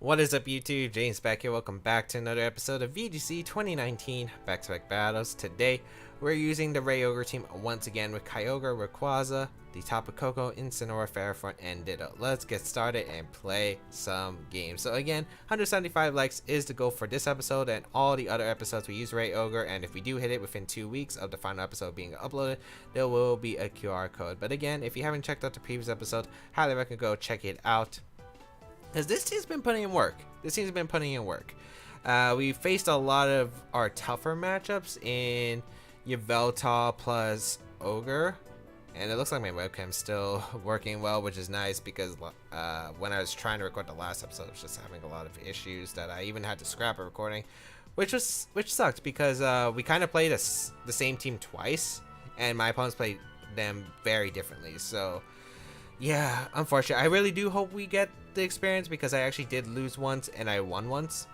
What is up, YouTube? James Baek here. Welcome back to another episode of VGC 2019 Baek Battles. Today, we're using the Kyogre team once again with Kyogre, Rayquaza, the Tapu Koko, Incineroar, Ferrothorn, and Ditto. Let's get started and play some games. So again, 175 likes is the goal for this episode, and all the other episodes we use Kyogre, and if we do hit it within 2 weeks of the final episode being uploaded, there will be a QR code. But again, if you haven't checked out the previous episode, highly recommend go check it out. Because this team's been putting in work. We faced a lot of our tougher matchups in Yveltal plus Ogre. And it looks like my webcam's still working well, which is nice because when I was trying to record the last episode, I was just having a lot of issues that I even had to scrap a recording. Which sucked because we kind of played the same team twice. And my opponents played them very differently. So yeah, unfortunately. I really do hope we get the experience because I actually did lose once and I won once.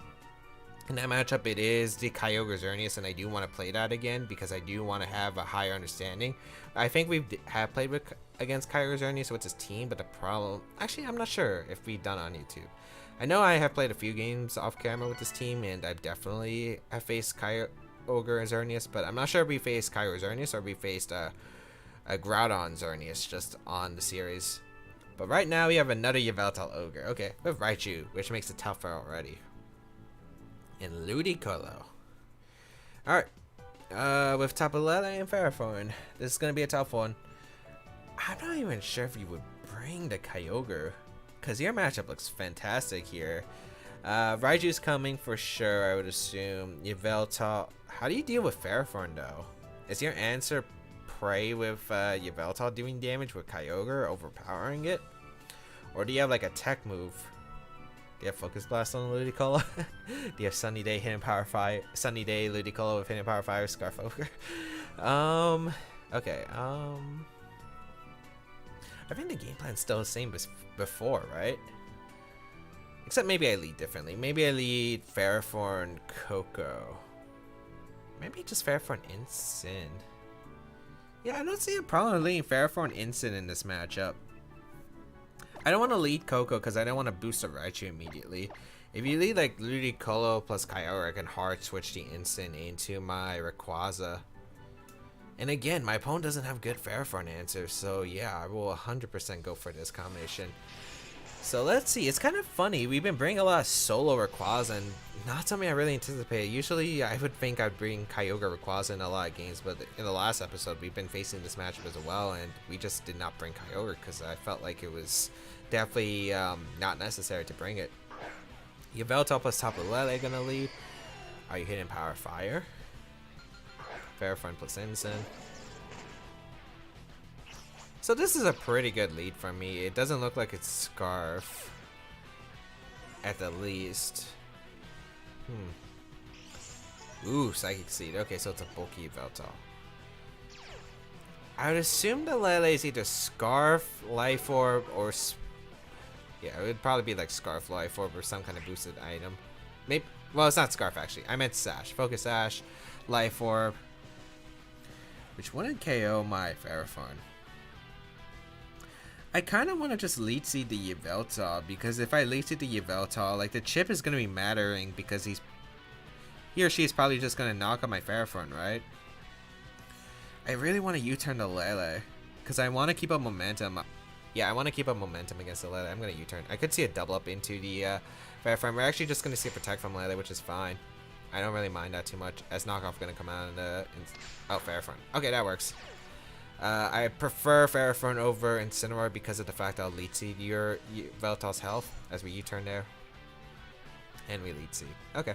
In that matchup, it is the Kyogre Xerneas, and I do want to play that again because I do want to have a higher understanding. I think we have played against Kyogre Xerneas with his team, but the problem... Actually, I'm not sure if we've done it on YouTube. I know I have played a few games off camera with this team, and I definitely have faced Kyogre and Xerneas, but I'm not sure if we faced Kyogre Xerneas or we faced a Groudon Xerneas just on the series. But right now we have another Yveltal Ogre. Okay, with Raichu, which makes it tougher already. And Ludicolo. Alright. With Tapu Lele and Ferrothorn. This is gonna be a tough one. I'm not even sure if you would bring the Kyogre, because your matchup looks fantastic here. Raichu's coming for sure, I would assume. Yveltal. How do you deal with Ferrothorn though? Is your answer Prey with Yveltal doing damage with Kyogre, overpowering it? Or do you have like a tech move? Do you have Focus Blast on Ludicolo? Do you have Sunny Day Hidden Power Fire? Sunny Day Ludicolo with Hidden Power Fire Scarf Ogre? Okay, I think the game plan's still the same as before, right? Except maybe I lead differently. Maybe I lead Ferrothorn Koko. Maybe just Ferrothorn Incin. Yeah, I don't see a problem with leading Ferrothorn Incin in this matchup. I don't want to lead Koko because I don't want to boost a Raichu immediately. If you lead like Ludicolo plus Kyogre, I can hard switch the Incin into my Rayquaza. And again, my opponent doesn't have good Ferrothorn answers, so yeah, I will 100% go for this combination. So let's see, it's kind of funny, we've been bringing a lot of solo Rayquaza, and not something I really anticipated. Usually I would think I'd bring Kyogre Rayquaza in a lot of games, but in the last episode we've been facing this matchup as well, and we just did not bring Kyogre because I felt like it was definitely not necessary to bring it. Yveltal plus Tapu Lele gonna lead. Are you hitting Power Fire? Ferrothorn plus Incin. So this is a pretty good lead for me. It doesn't look like it's Scarf. At the least. Ooh, Psychic Seed. Okay, so it's a bulky Yveltal. I would assume the Lele is either Scarf, Life Orb, or... Yeah, it would probably be like Scarf, Life Orb, or some kind of boosted item. Maybe... Well, it's not Scarf, actually. I meant Sash. Focus Sash, Life Orb. Which wouldn't KO my Ferrothorn. I kind of want to just lead seed the Yveltal, because if I lead seed the Yveltal, like the chip is going to be mattering because he or she is probably just going to knock on my Ferrothorn, right? I really want to U-turn the Lele because I want to keep up momentum. Yeah, I want to keep up momentum against the Lele. I'm going to U-turn. I could see a double up into the Ferrothorn. We're actually just going to see a Protect from Lele, which is fine. I don't really mind that too much. As knockoff going to come out oh, Ferrothorn. Okay, that works. I prefer Ferrothorn over Incineroar because of the fact I'll lead seed your Yveltal's health as we U-turn there. And we lead seed. Okay.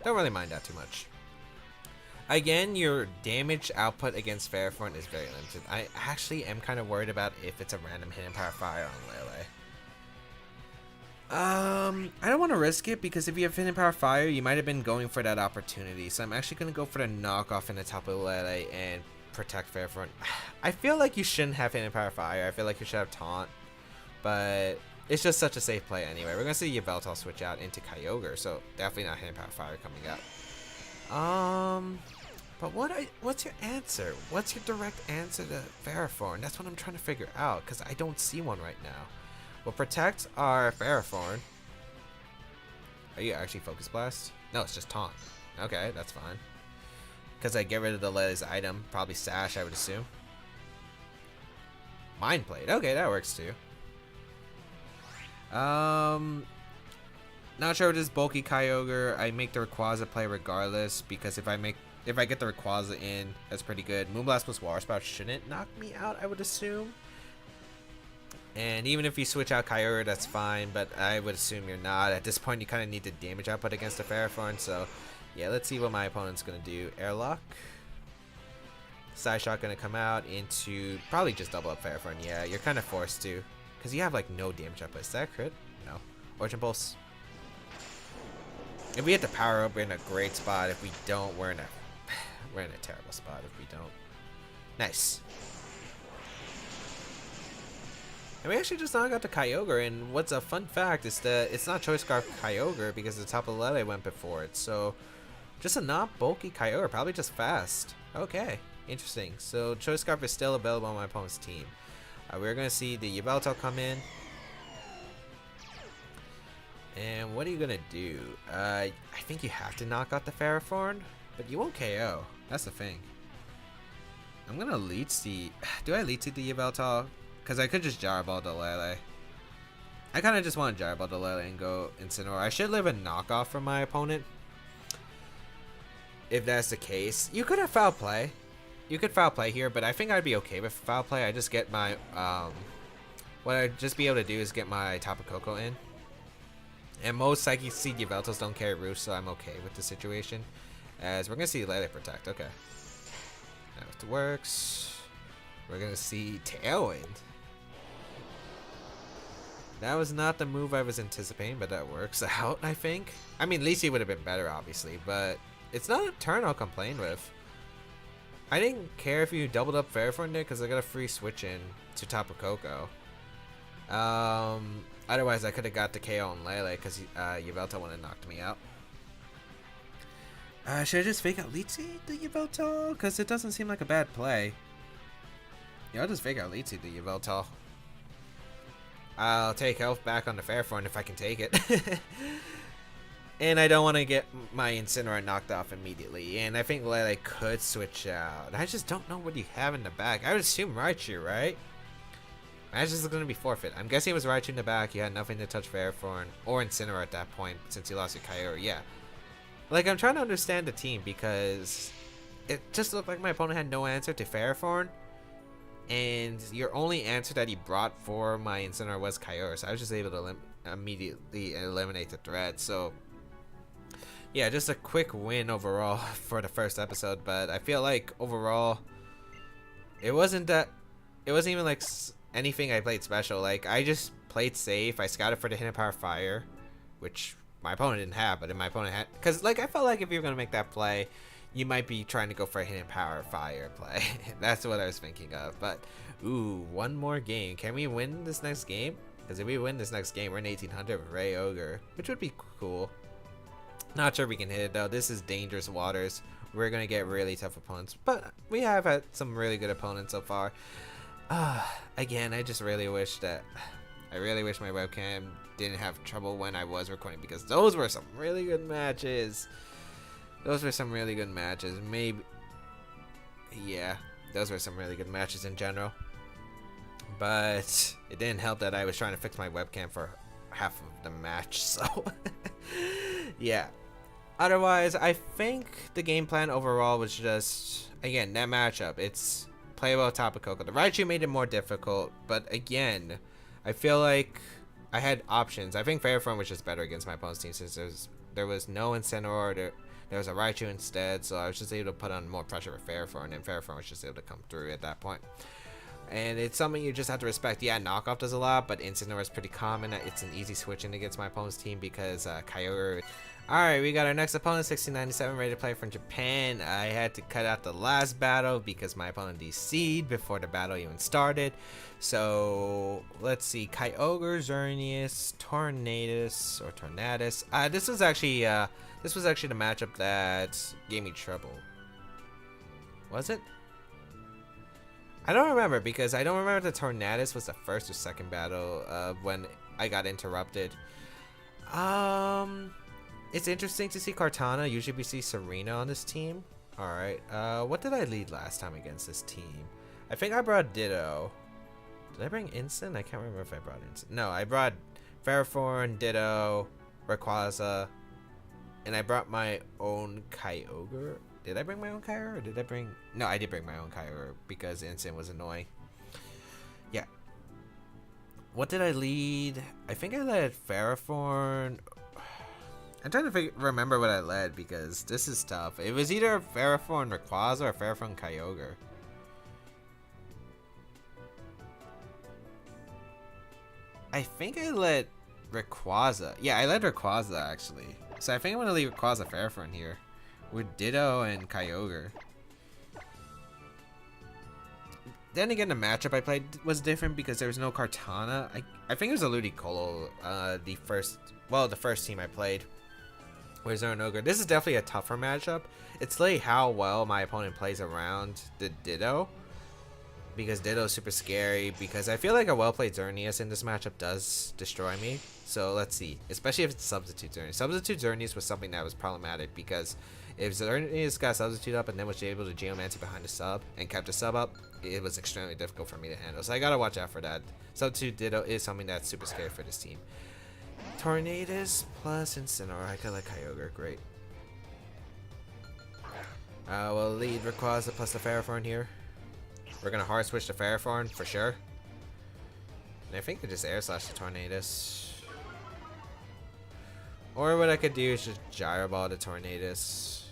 Don't really mind that too much. Again, your damage output against Ferrothorn is very limited. I actually am kind of worried about if it's a random Hidden Power Fire on Lele. I don't want to risk it because if you have Hidden Power Fire, you might have been going for that opportunity. So I'm actually going to go for the knockoff in the Tapu Lele and protect Ferrothorn. I feel like you shouldn't have Hidden Power Fire. I feel like you should have Taunt. But it's just such a safe play anyway. We're going to see Yveltal switch out into Kyogre. So definitely not Hidden Power Fire coming out. But what's your answer? What's your direct answer to Ferrothorn? That's what I'm trying to figure out because I don't see one right now. We'll protect our Ferrothorn. Are you actually Focus Blast? No, it's just Taunt. Okay, that's fine. Because I get rid of the Lele's item. Probably Sash, I would assume. Mind Blade. Okay, that works too. Not sure with this bulky Kyogre. I make the Rayquaza play regardless because if I get the Rayquaza in, that's pretty good. Moonblast plus Water Spout shouldn't knock me out, I would assume. And even if you switch out Kyogre, that's fine, but I would assume you're not. At this point, you kind of need the damage output against the Ferrothorn, so yeah, let's see what my opponent's going to do. Airlock. Side Shot going to come out into probably just double up Ferrothorn. Yeah, you're kind of forced to because you have like no damage output. Is that crit? No. Origin Pulse. If we hit the power up, we're in a great spot. If we don't, we're in a terrible spot if we don't. Nice. And we actually just knocked out the Kyogre, and what's a fun fact is that it's not Choice Scarf Kyogre because the Tapu Lele went before it. So just a not bulky Kyogre, probably just fast. Okay, interesting. So Choice Scarf is still available on my opponent's team. We're going to see the Yveltal come in. And what are you going to do? I think you have to knock out the Ferrothorn, but you won't KO. That's the thing. I'm going to Leech Seed. Do I Leech Seed the Yveltal? Because I could just Gyro Ball the Lele. I kind of just want to Gyro Ball the Lele and go Incineroar. I should leave a knockoff from my opponent. If that's the case. You could have Foul Play. You could Foul Play here, but I think I'd be okay with Foul Play. I just get my... what I'd just be able to do is get my Tapu Koko in. And most Psychic Seed Yveltals don't carry Roost, so I'm okay with the situation. As we're going to see Lele Protect. Okay. Now if it works... We're going to see Tailwind. That was not the move I was anticipating, but that works out, I think. I mean, Leech Seed would have been better, obviously, but it's not a turn I'll complain with. I didn't care if you doubled up Ferrothorn there because I got a free switch in to Tapu Koko. Otherwise, I could have got the KO on Lele because Yveltal wouldn't have knocked me out. Should I just fake out Leech Seed the Yveltal? Because it doesn't seem like a bad play. Yeah, I'll just fake out Leech Seed the Yveltal. I'll take health back on the Ferrothorn if I can take it. And I don't want to get my Incineroar knocked off immediately. And I think Lele could switch out. I just don't know what you have in the back. I would assume Raichu, right? Match is going to be forfeit. I'm guessing it was Raichu in the back. You had nothing to touch Ferrothorn or Incineroar at that point since you lost your Kyogre. Yeah. Like, I'm trying to understand the team because it just looked like my opponent had no answer to Ferrothorn. And your only answer that he brought for my Incineroar was Kyogre, so I was just able to immediately eliminate the threat. So, yeah, just a quick win overall for the first episode. But I feel like overall, it wasn't even like anything I played special. Like, I just played safe. I scouted for the Hidden Power Fire, which my opponent didn't have, but my opponent had. Because, like, I felt like if you were going to make that play, you might be trying to go for a Hidden Power Fire play. That's what I was thinking of. But, ooh, one more game. Can we win this next game? Because if we win this next game, we're in 1800 with Ray Ogre, which would be cool. Not sure we can hit it, though. This is dangerous waters. We're going to get really tough opponents. But we have had some really good opponents so far. Again, I just really wish that... I really wish my webcam didn't have trouble when I was recording, because those were some really good matches. Those were some really good matches. Maybe... Yeah, those were some really good matches in general. But it didn't help that I was trying to fix my webcam for half of the match, so... Yeah. Otherwise, I think the game plan overall was just... Again, that matchup, it's playable Tapu Koko. The Raichu made it more difficult, but again, I feel like I had options. I think Ferrothorn was just better against my opponent's team since there was no Incineroar. There was a Raichu instead, so I was just able to put on more pressure with Ferrothorn, and Ferrothorn was just able to come through at that point. And it's something you just have to respect. Yeah, knockoff does a lot, but Incineroar is pretty common. It's an easy switch in against my opponent's team because Kyogre. Alright, we got our next opponent, 1697, ready to play from Japan. I had to cut out the last battle because my opponent DC'd before the battle even started. So, let's see. Kyogre, Xerneas, Tornadus. This was actually the matchup that gave me trouble. Was it? I don't remember because I don't remember the Tornadus was the first or second battle when I got interrupted. It's interesting to see Kartana. Usually we see Serena on this team. Alright, what did I lead last time against this team? I think I brought Ditto. Did I bring Instant? I can't remember if I brought Instant. No, I brought Ferrothorn, Ditto, Rayquaza, and I brought my own Kyogre. Did I bring my own Kyogre or did I bring... No, I did bring my own Kyogre because Instant was annoying. Yeah. What did I lead? I think I led Ferrothorn. I'm trying to remember what I led because this is tough. It was either Ferrothorn Rayquaza or Ferrothorn Kyogre. I think I led Rayquaza. Yeah, I led Rayquaza actually. So I think I'm gonna leave Rayquaza Ferrothorn here with Ditto and Kyogre. Then again, the matchup I played was different because there was no Kartana. I think it was a Ludicolo, the first team I played. Where's there an Ogre? This is definitely a tougher matchup. It's like how well my opponent plays around the Ditto. Because Ditto is super scary. Because I feel like a well-played Xerneas in this matchup does destroy me. So let's see. Especially if it's Substitute Xerneas. Substitute Xerneas was something that was problematic. Because if Xerneas got Substitute up and then was able to Geomancy behind the sub and kept the sub up, it was extremely difficult for me to handle. So I gotta watch out for that. Substitute Ditto is something that's super scary for this team. Tornadus plus Incineroar. I could like Kyogre. Great. We'll lead Rayquaza plus the Ferrothorn here. We're gonna hard switch to Ferrothorn for sure. And I think I just air slash the Tornadus. Or what I could do is just Gyro Ball the Tornadus.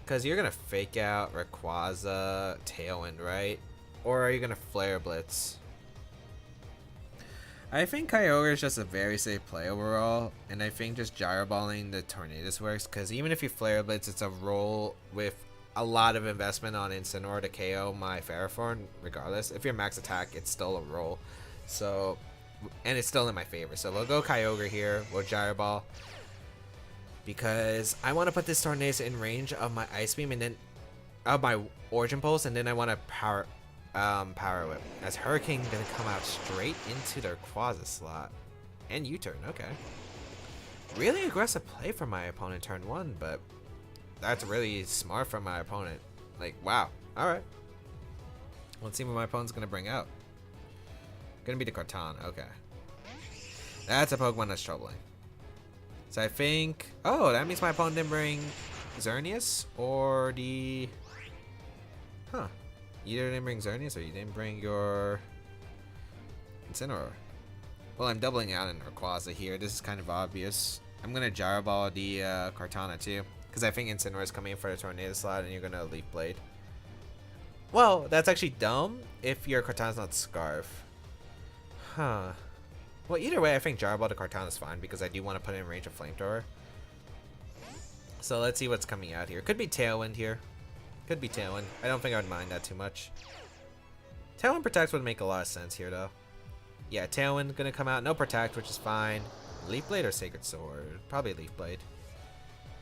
Because you're gonna fake out Rayquaza Tailwind, right? Or are you gonna Flare Blitz? I think Kyogre is just a very safe play overall, and I think just Gyro Balling the Tornadus works, because even if you Flare Blitz, it's a roll with a lot of investment on Incineroar to KO my Ferrothorn, regardless. If you're max attack, it's still a roll. So, and it's still in my favor. So we'll go Kyogre here, we'll Gyro Ball, because I want to put this Tornadus in range of my Ice Beam, and then, of my Origin Pulse, and then I want to Power Whip. As Hurricane gonna come out straight into their Rayquaza slot. And U-turn, okay. Really aggressive play from my opponent turn 1, but that's really smart from my opponent. Like, wow. Alright. Let's see what my opponent's gonna bring out. Gonna be the Kartana, okay. That's a Pokemon that's troubling. So I think... Oh, that means my opponent didn't bring Xerneas or the... Huh. You either didn't bring Xerneas or you didn't bring your Incineroar. Well, I'm doubling out in Rayquaza here. This is kind of obvious. I'm going to Gyro Ball the Kartana too. Because I think Incineroar is coming in for the Tornado slot and you're going to Leaf Blade. Well, that's actually dumb if your Kartana's not Scarf. Huh. Well, either way, I think Gyro Ball the Kartana is fine because I do want to put it in range of Flamethrower. So let's see what's coming out here. Could be Tailwind here. Could be Tailwind. I don't think I would mind that too much. Tailwind Protect would make a lot of sense here, though. Yeah, Tailwind gonna come out. No Protect, which is fine. Leaf Blade or Sacred Sword? Probably Leaf Blade.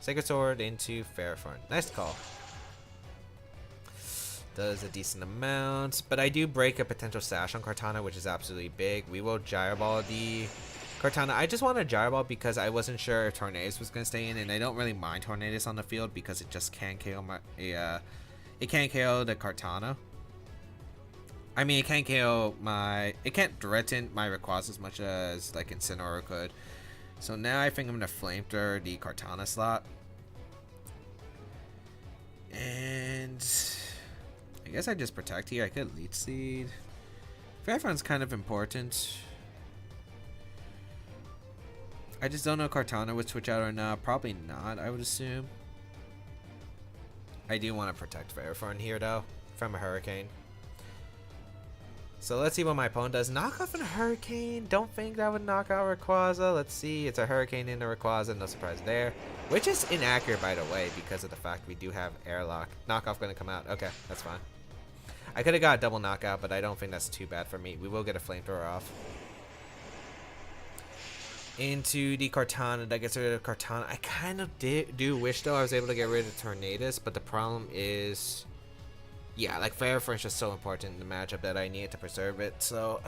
Sacred Sword into Ferrothorn. Nice call. Does a decent amount. But I do break a potential Sash on Kartana, which is absolutely big. We will Gyro Ball the Kartana. I just want to Gyro Ball because I wasn't sure if Tornadus was going to stay in, and I don't really mind Tornadus on the field because it just can't KO my... it can't KO the Kartana. I mean, it can't KO my... It can't threaten my Rayquaza as much as, like, Incineroar could. So now I think I'm going to Flamethrower the Kartana slot. And... I guess I just Protect here. I could Leech Seed. Ferrothorn's kind of important. I just don't know if Kartana would switch out or not. Probably not, I would assume. I do want to protect Ferrothorn here, though, from a Hurricane. So let's see what my opponent does. Knock off a Hurricane. Don't think that would knock out Rayquaza. Let's see. It's a Hurricane into Rayquaza. No surprise there. Which is inaccurate, by the way, because of the fact we do have Airlock. Knockoff going to come out. Okay, that's fine. I could have got a double knockout, but I don't think that's too bad for me. We will get a Flamethrower off. Into the Kartana. That gets rid of Kartana. I kind of do wish, though, I was able to get rid of Tornadus, but the problem is... Yeah, like Ferrothorn is just so important in the matchup that I need to preserve it, so...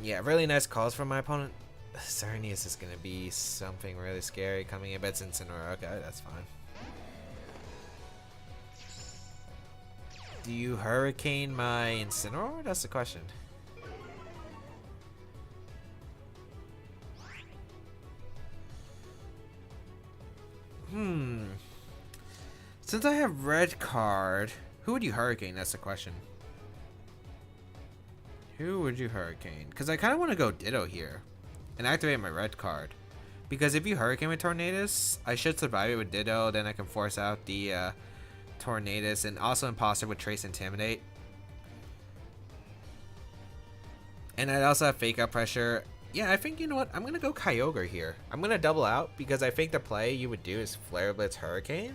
Yeah, really nice calls from my opponent. Xerneas is gonna be something really scary coming in, but it's Incineroar. Okay, that's fine. Do you Hurricane my Incineroar? That's the question. Since I have red card, who would you Hurricane? That's the question. Who would you Hurricane? Because I kind of want to go Ditto here and activate my red card. Because if you Hurricane with Tornadus, I should survive it with Ditto. Then I can force out the Tornadus, and also Imposter with Trace Intimidate. And I'd also have Fake Out Pressure. Yeah, I think, you know what? I'm going to go Kyogre here. I'm going to double out because I think the play you would do is Flare Blitz Hurricane.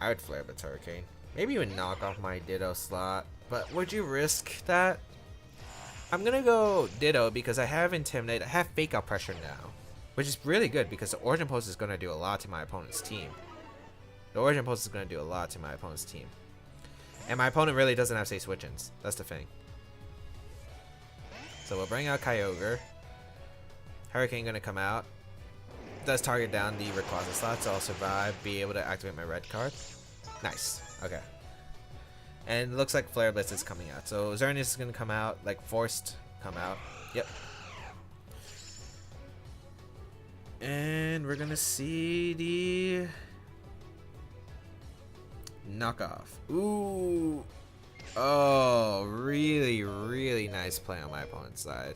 I would Flare Blitz Hurricane. Maybe you would knock off my Ditto slot. But would you risk that? I'm going to go Ditto because I have Intimidate. I have Fake Out Pressure now. Which is really good because the Origin Pulse is going to do a lot to my opponent's team. The Origin Pulse is going to do a lot to my opponent's team. And my opponent really doesn't have Say Switch-ins. That's the thing. So we'll bring out Kyogre. Hurricane gonna come out. Does target down the Rayquaza slot, so I'll survive, be able to activate my red card. Nice. Okay. And it looks like Flare Blitz is coming out. So Xerneas is gonna come out, like forced come out. Yep. And we're gonna see the knockoff. Ooh. Oh, really, really nice play on my opponent's side.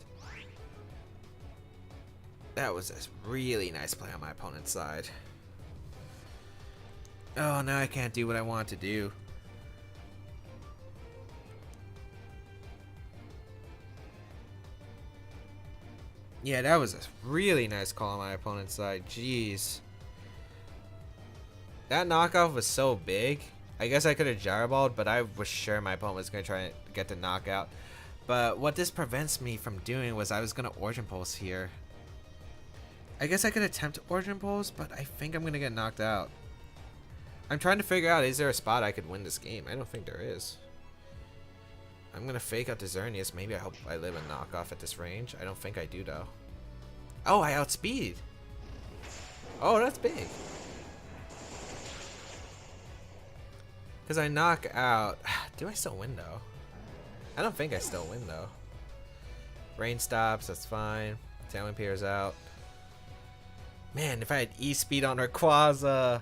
That was a really nice play on my opponent's side. Oh, now I can't do what I want to do. Yeah, that was a really nice call on my opponent's side. Jeez. That knockoff was so big. I guess I could have Gyro Balled, but I was sure my opponent was going to try to get the knockout. But what this prevents me from doing was I was going to Origin Pulse here. I guess I could attempt Origin Pulse, but I think I'm going to get knocked out. I'm trying to figure out, is there a spot I could win this game? I don't think there is. I'm going to Fake Out to Xerneas. Maybe I hope I live a knockoff at this range. I don't think I do, though. Oh, I outspeed. Oh, that's big. Because I knock out. Do I still win though? I don't think I still win though. Rain stops, that's fine. Tailwind Pierce out. Man, if I had E-Speed on Rayquaza.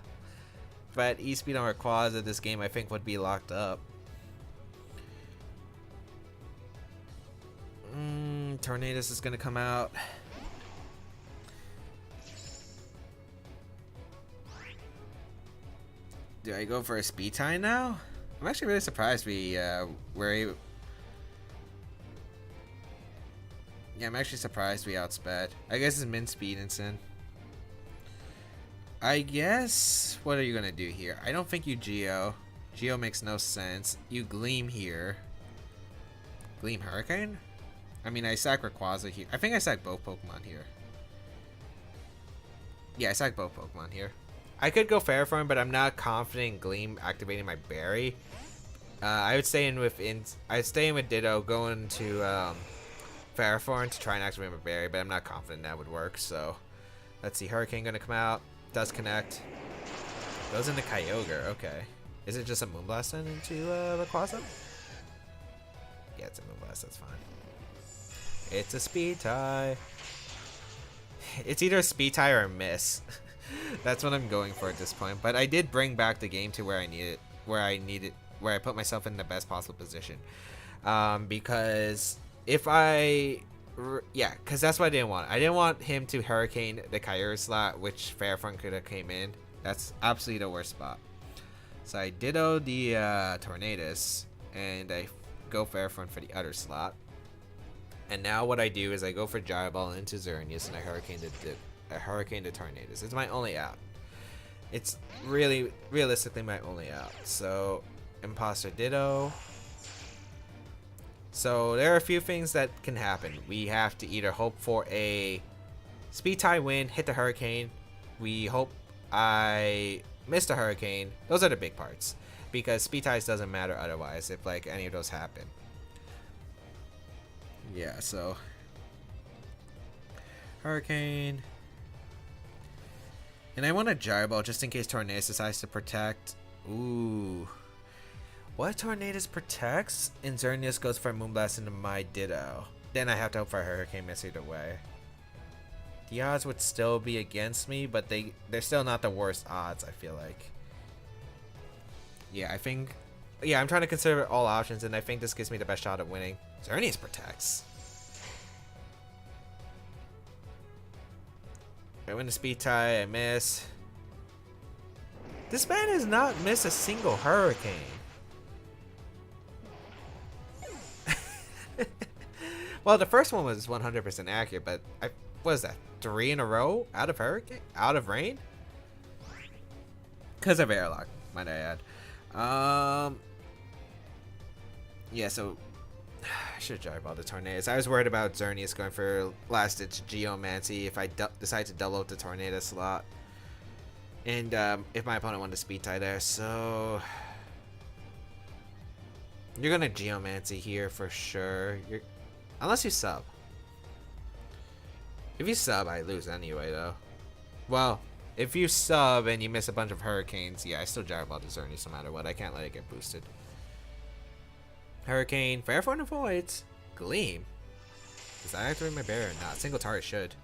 If I had E-Speed on Rayquaza, this game I think would be locked up. Tornadus is going to come out. Do I go for a speed tie now? I'm actually really surprised we were able. Yeah, I'm actually surprised we outsped. I guess it's min speed and sin. I guess what are you gonna do here? I don't think you Geo. Geo makes no sense. You Gleam here. Gleam Hurricane? I mean, I sack Rayquaza here. I think I sack both Pokemon here. Yeah, I sack both Pokemon here. I could go Ferrothorn, but I'm not confident in Gleam activating my Berry. I would stay in with Ditto, going to Ferrothorn to try and activate my Berry, but I'm not confident that would work. So let's see. Hurricane gonna come out. Does connect. Goes into Kyogre. Okay. Is it just a Moonblast then into Rayquaza? Yeah, it's a Moonblast. That's fine. It's a speed tie. It's either a speed tie or a miss. That's what I'm going for at this point. But I did bring back the game to where I put myself in the best possible position. Because if because that's what I didn't want. I didn't want him to Hurricane the Kyogre slot, which Ferrothorn could have came in. That's absolutely the worst spot. So I Ditto the Tornadus, and I go Ferrothorn for the other slot. And now what I do is I go for Gyro Ball into Xerneas, and I Hurricane the Tornadus. It's my only out. It's really, realistically my only out. So, Imposter Ditto. So, there are a few things that can happen. We have to either hope for a speed tie win, hit the Hurricane. We hope I miss the Hurricane. Those are the big parts. Because speed ties doesn't matter otherwise if like any of those happen. Yeah, so Hurricane. And I want a Gyro Ball just in case Xerneas decides to protect. Ooh. What if Xerneas protects and Xerneas goes for Moonblast into my Ditto? Then I have to hope for a Hurricane miss either way. The odds would still be against me, but they're still not the worst odds, I feel like. Yeah, I think... Yeah, I'm trying to consider all options, and I think this gives me the best shot at winning. Xerneas protects. I win the speed tie, I miss. This man has not missed a single Hurricane. Well, the first one was 100% accurate, but what was that? 3 in a row out of Hurricane? Out of rain? Because of airlock, might I add. Yeah, so I should have Gyro Balled the Xerneas. I was worried about Xerneas going for last ditch Geomancy if I decide to double up the Tornado slot. And if my opponent wanted to speed tie there, so you're gonna Geomancy here for sure. Unless you sub. If you sub, I lose anyway though. Well, if you sub and you miss a bunch of Hurricanes, yeah, I still Gyro Ball the Xerneas no matter what. I can't let it get boosted. Hurricane, Fair Form avoids. Gleam. Does that activate my barrier or not? Single target should.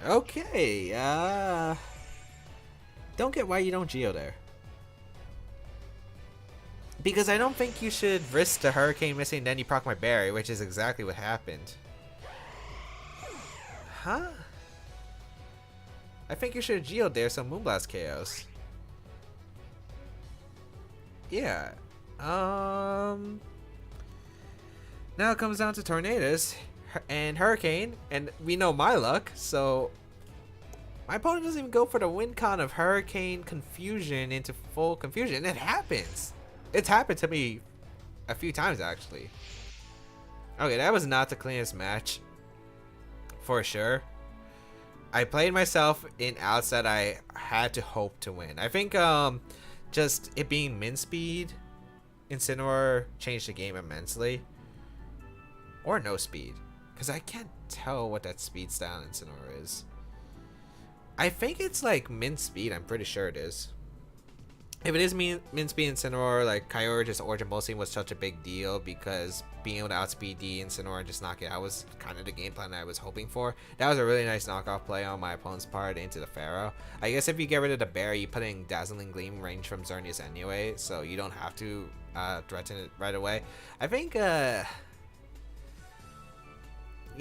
Okay, don't get why you don't Geo there. Because I don't think you should risk the Hurricane missing and then you proc my barrier, which is exactly what happened. Huh? I think you should have Geo'd there some Moonblast KOs. Yeah. Now it comes down to Tornadoes and Hurricane, and we know my luck, so my opponent doesn't even go for the win con of Hurricane Confusion into full Confusion. It happens. It's happened to me a few times actually. Okay, that was not the cleanest match for sure. I played myself in outs that I had to hope to win. I think just it being min speed Incineroar changed the game immensely. Or no speed. Because I can't tell what that speed style Incineroar is. I think it's like min speed, I'm pretty sure it is. If it is min speed Incineroar, like Kyogre just Origin Bolting was such a big deal because being able to outspeed the Incineroar and just knock it out was kind of the game plan I was hoping for. That was a really nice knockoff play on my opponent's part into the Pharaoh. I guess if you get rid of the Berry, you put in Dazzling Gleam range from Xerneas anyway, so you don't have to threaten it right away. I think, yeah,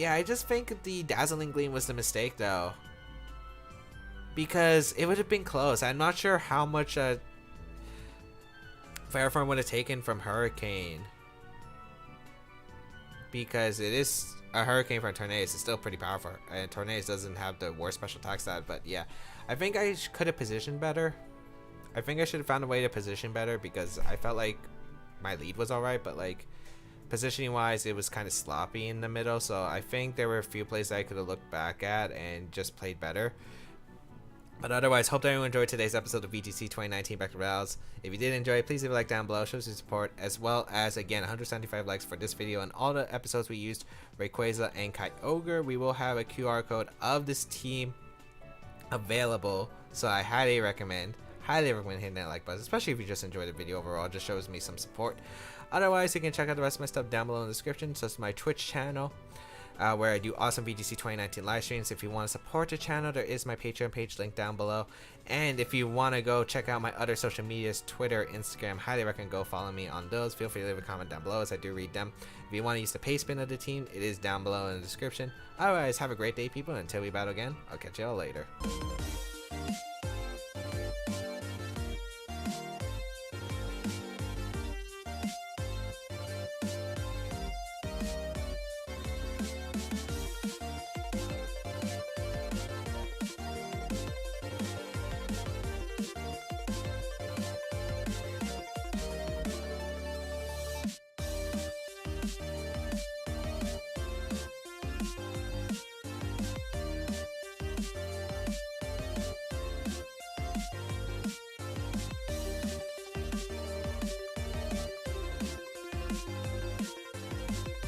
I just think the Dazzling Gleam was the mistake though. Because it would have been close. I'm not sure how much Fire Form would have taken from Hurricane. Because it is a Hurricane from Xerneas. It's still pretty powerful. And Xerneas doesn't have the worst special attack stat. But yeah, I think I could have positioned better. I think I should have found a way to position better because I felt like my lead was alright. But like positioning wise, it was kind of sloppy in the middle. So I think there were a few plays that I could have looked back at and just played better. But otherwise, hope that everyone enjoyed today's episode of VGC 2019 Back to Battles. If you did enjoy it, please leave a like down below, shows your support, as well as, again, 175 likes for this video and all the episodes we used Rayquaza and Kyogre. We will have a QR code of this team available, so I highly recommend hitting that like button, especially if you just enjoyed the video overall. It just shows me some support. Otherwise, you can check out the rest of my stuff down below in the description, such as my Twitch channel, where I do awesome VGC 2019 live streams. If you want to support the channel, there is my Patreon page linked down below. And if you want to go check out my other social medias, Twitter, Instagram, highly recommend go follow me on those. Feel free to leave a comment down below as I do read them. If you want to use the pay spin of the team, it is down below in the description. Otherwise, have a great day, people. Until we battle again, I'll catch you all later.